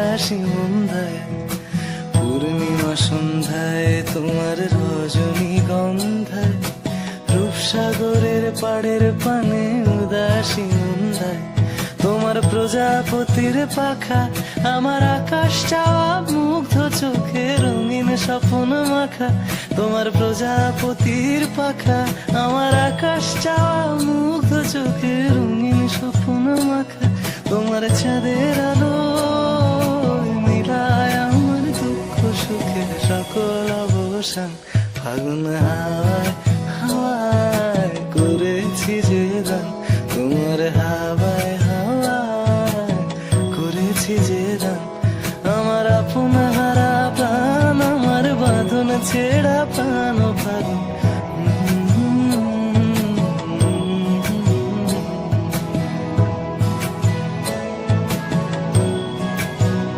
হাসি মন্দায় পূর্ণিমা সন্ধ্যায় তোমার রজনীগন্ধায় রূপসাগরের পাড়ের পানে উদাসী মন্দায় তোমার প্রজাপতির পাখা আমার আকাশ চাওয়া মুগ্ধ চোখে রঙিন স্বপ্ন মাখা তোমার প্রজাপতির পাখা আমার আকাশ চাওয়া মুগ্ধ চোখে রঙিন স্বপ্ন মাখা তোমার চাঁদের আলো মিলায় আমার দুঃখ সুখে সকল অবসান ফাগুন হাওয়ায়